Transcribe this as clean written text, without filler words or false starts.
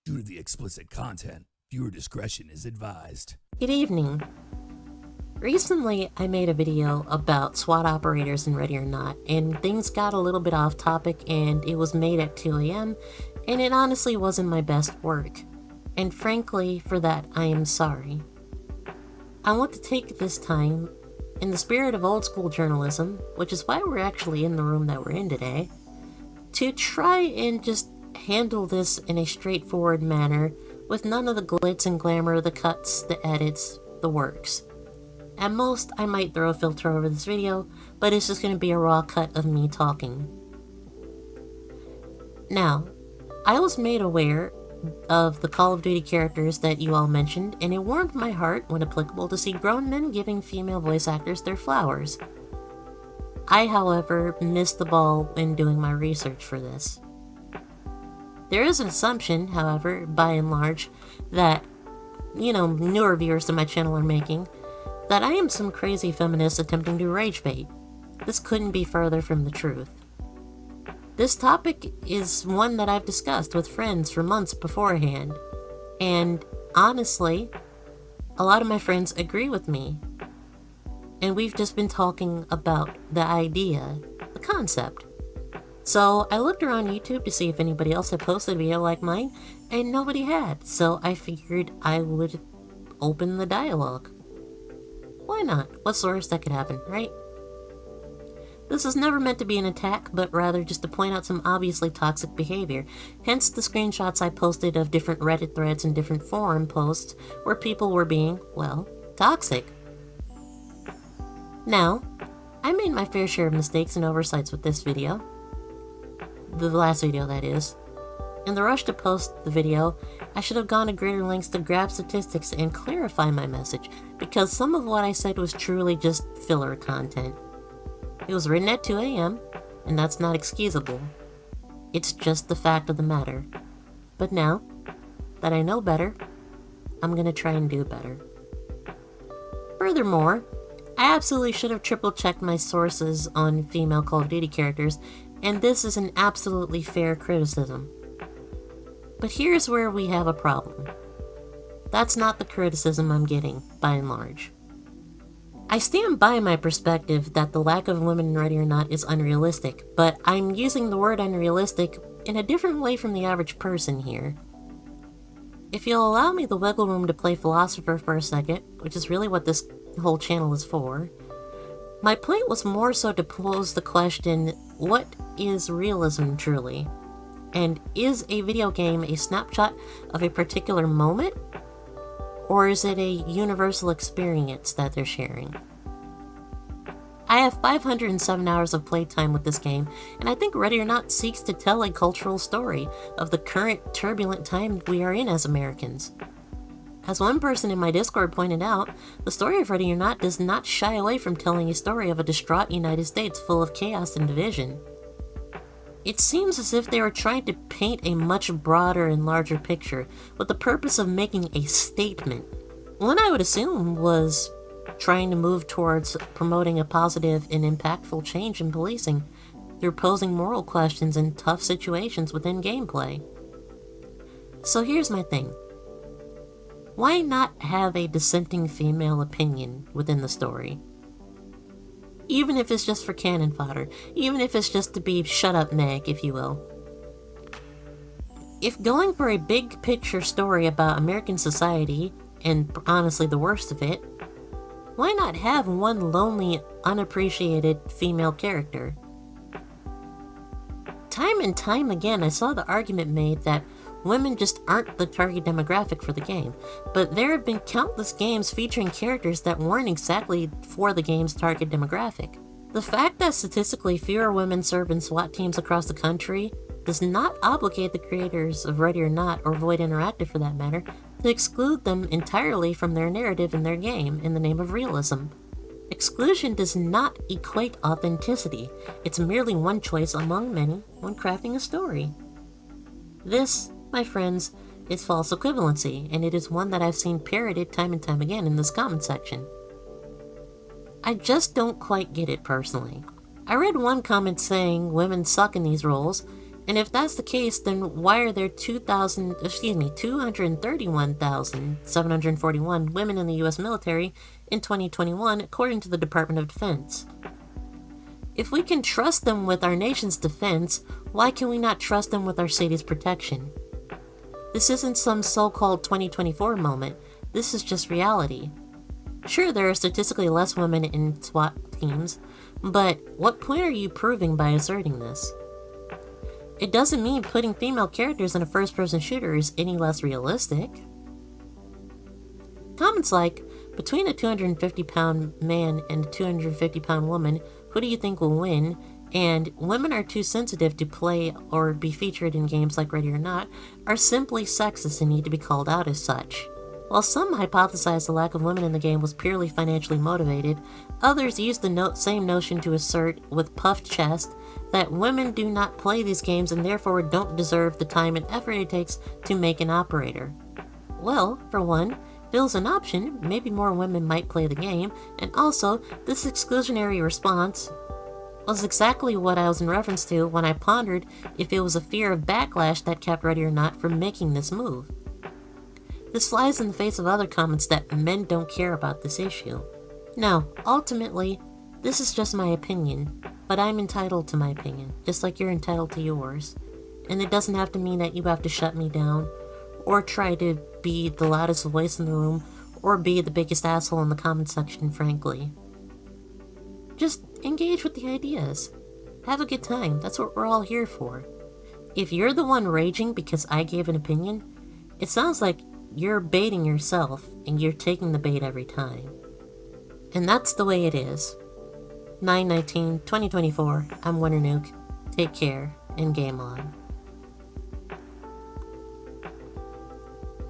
Due to the explicit content, viewer discretion is advised. Good evening. Recently, I made a video about SWAT operators in Ready or Not, and things got a little bit off topic, and it was made at 2 a.m., and it honestly wasn't my best work. And frankly, for that, I am sorry. I want to take this time, in the spirit of old school journalism, which is why we're actually in the room that we're in today, to try and just handle this in a straightforward manner with none of the glitz and glamour, the cuts, the edits, the works. At most, I might throw a filter over this video, but it's just going to be a raw cut of me talking. Now, I was made aware of the Call of Duty characters that you all mentioned, and it warmed my heart, when applicable, to see grown men giving female voice actors their flowers. I, however, missed the ball in doing my research for this. There is an assumption, however, by and large, that, newer viewers to my channel are making, that I am some crazy feminist attempting to rage bait. This couldn't be further from the truth. This topic is one that I've discussed with friends for months beforehand, and honestly, a lot of my friends agree with me. And we've just been talking about the idea, the concept. So I looked around YouTube to see if anybody else had posted a video like mine, and nobody had, so I figured I would open the dialogue. Why not? What's the worst that could happen, right? This is never meant to be an attack, but rather just to point out some obviously toxic behavior, hence the screenshots I posted of different Reddit threads and different forum posts where people were being, well, toxic. Now, I made my fair share of mistakes and oversights with this video. The last video, that is. In the rush to post the video, I should have gone to greater lengths to grab statistics and clarify my message, because some of what I said was truly just filler content. It was written at 2 a.m., and that's not excusable. It's just the fact of the matter. But now that I know better, I'm gonna try and do better. Furthermore, I absolutely should have triple-checked my sources on female Call of Duty characters, and this is an absolutely fair criticism. But here's where we have a problem. That's not the criticism I'm getting, by and large. I stand by my perspective that the lack of women in Ready or Not is unrealistic, but I'm using the word unrealistic in a different way from the average person here. If you'll allow me the wiggle room to play philosopher for a second, which is really what this whole channel is for, my point was more so to pose the question, what is realism truly? And is a video game a snapshot of a particular moment? Or is it a universal experience that they're sharing? I have 507 hours of playtime with this game, and I think Ready or Not seeks to tell a cultural story of the current turbulent time we are in as Americans. As one person in my Discord pointed out, the story of Ready or Not does not shy away from telling a story of a distraught United States full of chaos and division. It seems as if they were trying to paint a much broader and larger picture with the purpose of making a statement. One I would assume was trying to move towards promoting a positive and impactful change in policing through posing moral questions in tough situations within gameplay. So here's my thing. Why not have a dissenting female opinion within the story? Even if it's just for cannon fodder, even if it's just to be shut up Meg, if you will. If going for a big picture story about American society, and honestly the worst of it, why not have one lonely, unappreciated female character? Time and time again, I saw the argument made that women just aren't the target demographic for the game, but there have been countless games featuring characters that weren't exactly for the game's target demographic. The fact that statistically fewer women serve in SWAT teams across the country does not obligate the creators of Ready or Not, or Void Interactive for that matter, to exclude them entirely from their narrative in their game in the name of realism. Exclusion does not equate authenticity, it's merely one choice among many when crafting a story. This, my friends, is false equivalency, and it is one that I've seen parroted time and time again in this comment section. I just don't quite get it personally. I read one comment saying women suck in these roles, And if that's the case, then why are there 231,741 women in the US military in 2021, according to the Department of Defense? If we can trust them with our nation's defense, why can we not trust them with our city's protection? This isn't some so-called 2024 moment. This is just reality. Sure, there are statistically less women in SWAT teams, but what point are you proving by asserting this? It doesn't mean putting female characters in a first-person shooter is any less realistic. Comments like, between a 250-pound man and a 250-pound woman, who do you think will win? And women are too sensitive to play or be featured in games like Ready or Not are simply sexist and need to be called out as such. While some hypothesize the lack of women in the game was purely financially motivated, others use the same notion to assert, with puffed chest, that women do not play these games and therefore don't deserve the time and effort it takes to make an operator. Well, for one, if it was an option, maybe more women might play the game, and also, this exclusionary response was exactly what I was in reference to when I pondered if it was a fear of backlash that kept Ready or Not from making this move. This flies in the face of other comments that men don't care about this issue. Now, ultimately, this is just my opinion, but I'm entitled to my opinion, just like you're entitled to yours. And it doesn't have to mean that you have to shut me down, or try to be the loudest voice in the room, or be the biggest asshole in the comment section, frankly. Just engage with the ideas. Have a good time, that's what we're all here for. If you're the one raging because I gave an opinion, it sounds like you're baiting yourself, and you're taking the bait every time. And that's the way it is. 9/19/2024, I'm Winter Nuke. Take care, and game on.